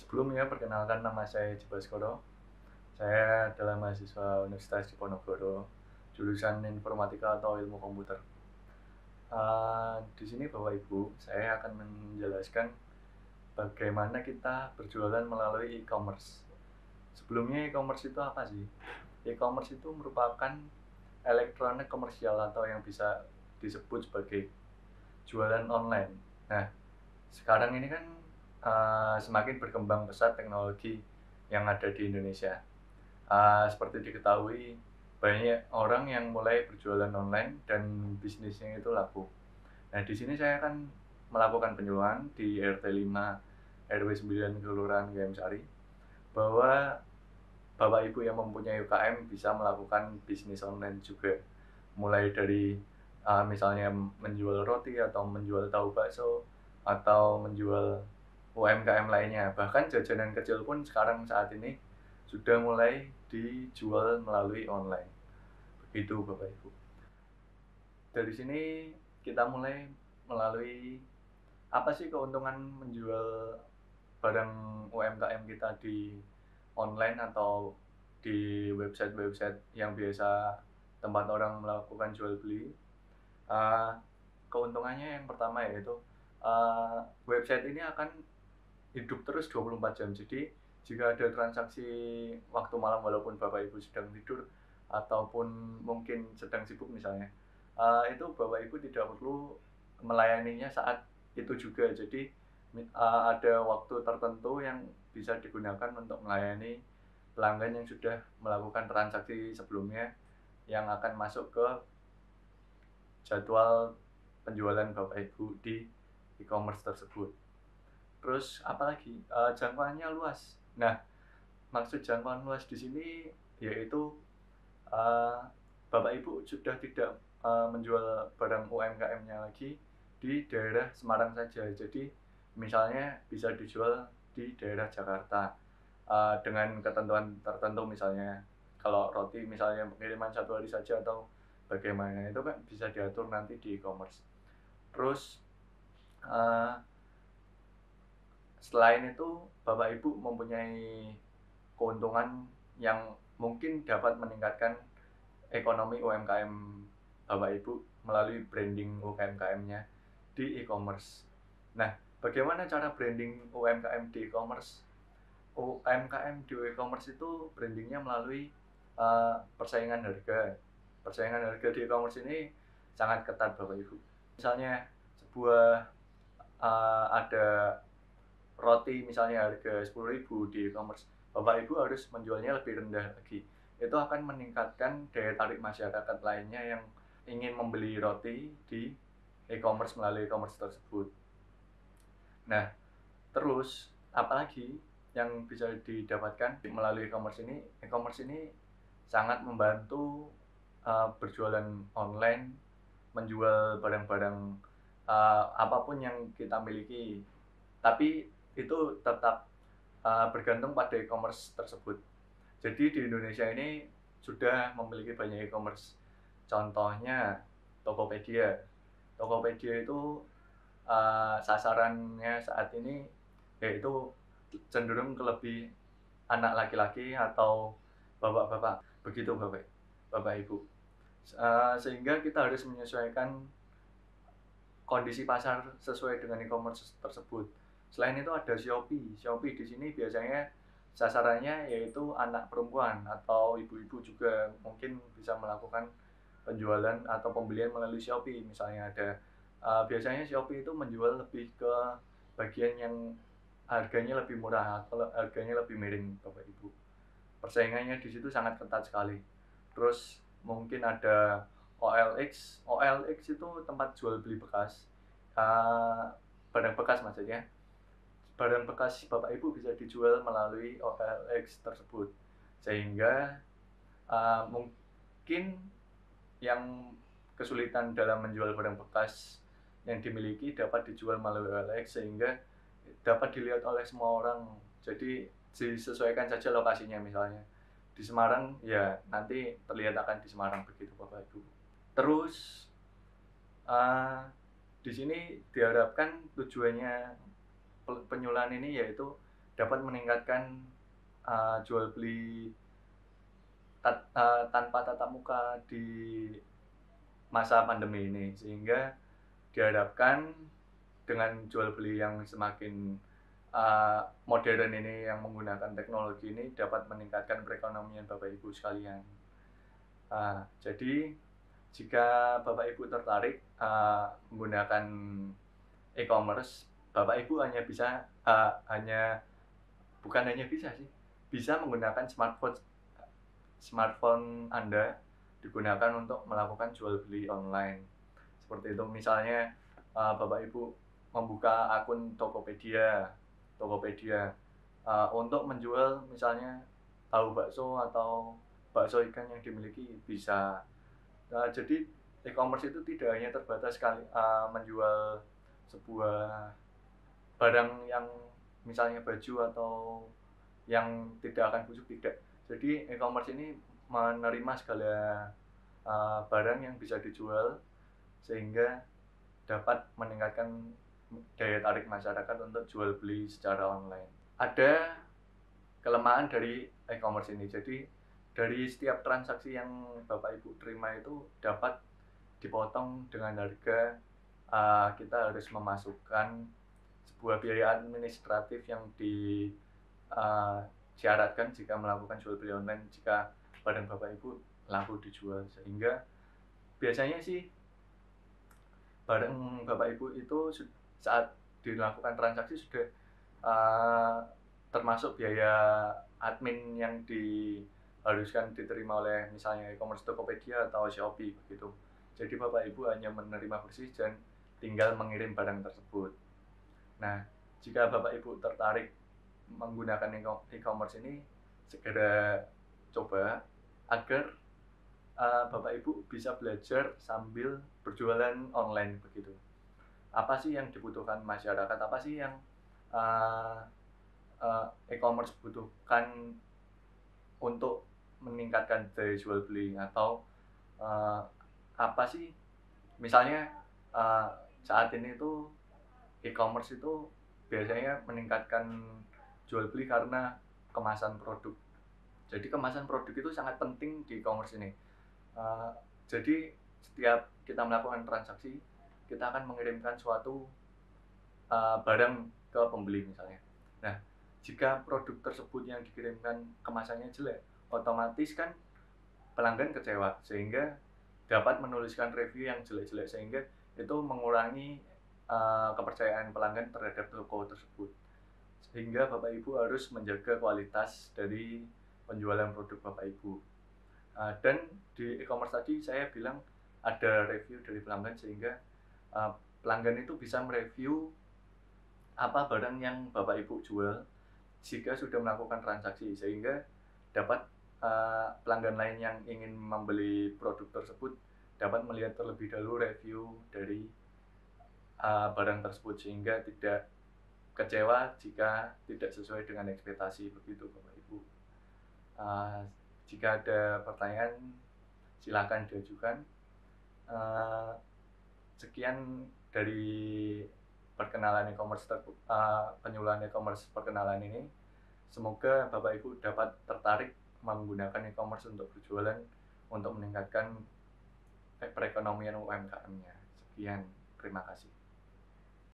Sebelumnya perkenalkan nama saya Baskoro. Saya adalah mahasiswa Universitas Diponegoro, jurusan Informatika atau Ilmu Komputer. Di sini Bapak Ibu, saya akan menjelaskan bagaimana kita berjualan melalui e-commerce. Sebelumnya e-commerce itu apa sih? E-commerce itu merupakan elektronik komersial atau yang bisa disebut sebagai jualan online. Nah, sekarang ini kan semakin berkembang pesat teknologi yang ada di Indonesia. Seperti diketahui, banyak orang yang mulai berjualan online dan bisnisnya itu laku. Nah, di sini saya akan melakukan penyuluhan di RT 5 RW 9 Kelurahan GM Sari bahwa Bapak Ibu yang mempunyai UKM bisa melakukan bisnis online juga. Mulai dari misalnya menjual roti atau menjual tahu bakso atau menjual UMKM lainnya. Bahkan jajanan kecil pun sekarang saat ini sudah mulai dijual melalui online. Begitu Bapak Ibu. Dari sini kita mulai melalui apa sih keuntungan menjual barang UMKM kita di online atau di website-website yang biasa tempat orang melakukan jual beli. Keuntungannya yang pertama yaitu website ini akan hidup terus 24 jam. Jadi jika ada transaksi waktu malam walaupun Bapak Ibu sedang tidur ataupun mungkin sedang sibuk misalnya, itu Bapak Ibu tidak perlu melayaninya saat itu juga. Jadi ada waktu tertentu yang bisa digunakan untuk melayani pelanggan yang sudah melakukan transaksi sebelumnya yang akan masuk ke jadwal penjualan Bapak Ibu di e-commerce tersebut. Terus apalagi jangkauannya luas. Nah, maksud jangkauan luas di sini yaitu uh, Bapak Ibu sudah tidak menjual barang UMKM-nya lagi di daerah Semarang saja. Jadi misalnya bisa dijual di daerah Jakarta dengan ketentuan tertentu, misalnya kalau roti misalnya pengiriman 1 hari saja atau bagaimana, itu kan bisa diatur nanti di e-commerce. Terus uh, selain itu Bapak Ibu mempunyai keuntungan yang mungkin dapat meningkatkan ekonomi UMKM Bapak Ibu melalui branding UMKM-nya di e-commerce. Nah, bagaimana cara branding UMKM di e-commerce? UMKM di e-commerce itu brandingnya melalui persaingan harga. Persaingan harga di e-commerce ini sangat ketat Bapak Ibu. Misalnya sebuah ada roti misalnya harga 10.000 di e-commerce, Bapak Ibu harus menjualnya lebih rendah lagi. Itu akan meningkatkan daya tarik masyarakat lainnya yang ingin membeli roti di e-commerce melalui e-commerce tersebut. Nah, terus apalagi yang bisa didapatkan melalui e-commerce ini? E-commerce ini sangat membantu berjualan online, menjual barang-barang apapun yang kita miliki. Tapi itu tetap bergantung pada e-commerce tersebut. Jadi di Indonesia ini sudah memiliki banyak e-commerce. Contohnya Tokopedia. Tokopedia itu sasarannya saat ini yaitu cenderung ke lebih anak laki-laki atau bapak-bapak. Begitu Bapak Ibu. Sehingga kita harus menyesuaikan kondisi pasar sesuai dengan e-commerce tersebut. Selain itu ada Shopee. Shopee di sini biasanya sasarannya yaitu anak perempuan atau ibu-ibu juga mungkin bisa melakukan penjualan atau pembelian melalui Shopee. Misalnya ada biasanya Shopee itu menjual lebih ke bagian yang harganya lebih murah atau harganya lebih miring Bapak Ibu. Persaingannya di situ sangat ketat sekali. Terus mungkin ada OLX. OLX itu tempat jual beli bekas. Barang bekas maksudnya. Barang bekas Bapak Ibu bisa dijual melalui OLX tersebut. Sehingga mungkin yang kesulitan dalam menjual barang bekas yang dimiliki dapat dijual melalui OLX sehingga dapat dilihat oleh semua orang. Jadi disesuaikan saja lokasinya, misalnya di Semarang ya nanti terlihat akan di Semarang, begitu Bapak Ibu. Terus di sini diharapkan tujuannya penyuluhan ini yaitu dapat meningkatkan jual beli tanpa tatap muka di masa pandemi ini, sehingga diharapkan dengan jual beli yang semakin modern ini, yang menggunakan teknologi ini, dapat meningkatkan perekonomian Bapak Ibu sekalian. Jadi jika Bapak Ibu tertarik menggunakan e-commerce, Bapak Ibu bukan hanya bisa menggunakan smartphone Anda digunakan untuk melakukan jual beli online. Seperti itu, misalnya Bapak Ibu membuka akun Tokopedia untuk menjual misalnya tahu bakso atau bakso ikan yang dimiliki bisa. Jadi e-commerce itu tidak hanya terbatas menjual sebuah barang yang misalnya baju atau yang tidak akan busuk, tidak. Jadi e-commerce ini menerima segala barang yang bisa dijual, sehingga dapat meningkatkan daya tarik masyarakat untuk jual beli secara online. Ada kelemahan dari e-commerce ini, jadi dari setiap transaksi yang Bapak Ibu terima itu dapat dipotong dengan harga kita harus memasukkan sebuah biaya administratif yang disyaratkan jika melakukan jual beli online, jika barang Bapak Ibu laku dijual. Sehingga biasanya sih barang Bapak Ibu itu saat dilakukan transaksi sudah termasuk biaya admin yang diharuskan diterima oleh misalnya e-commerce Tokopedia atau Shopee begitu. Jadi Bapak Ibu hanya menerima bersih dan tinggal mengirim barang tersebut. Nah, jika Bapak Ibu tertarik menggunakan e-commerce ini, segera coba agar Bapak Ibu bisa belajar sambil berjualan online begitu. Apa sih yang dibutuhkan masyarakat? Apa sih yang e-commerce butuhkan untuk meningkatkan daya jual beli? Atau apa sih misalnya saat ini tuh e-commerce itu biasanya meningkatkan jual beli karena kemasan produk. Jadi kemasan produk itu sangat penting di e-commerce ini. Jadi setiap kita melakukan transaksi, kita akan mengirimkan suatu barang ke pembeli misalnya. Nah, jika produk tersebut yang dikirimkan kemasannya jelek, otomatis kan pelanggan kecewa, sehingga dapat menuliskan review yang jelek-jelek, sehingga itu mengurangi kepercayaan pelanggan terhadap toko tersebut. Sehingga Bapak Ibu harus menjaga kualitas dari penjualan produk Bapak Ibu. Dan di e-commerce tadi saya bilang ada review dari pelanggan, sehingga pelanggan itu bisa mereview apa barang yang Bapak Ibu jual jika sudah melakukan transaksi, sehingga dapat pelanggan lain yang ingin membeli produk tersebut dapat melihat terlebih dahulu review dari barang tersebut, sehingga tidak kecewa jika tidak sesuai dengan ekspektasi begitu Bapak Ibu. Jika ada pertanyaan silakan diajukan. Sekian dari perkenalan e-commerce penyuluhan e-commerce perkenalan ini. Semoga Bapak Ibu dapat tertarik menggunakan e-commerce untuk berjualan, untuk meningkatkan perekonomian UMKM-nya. Sekian, terima kasih.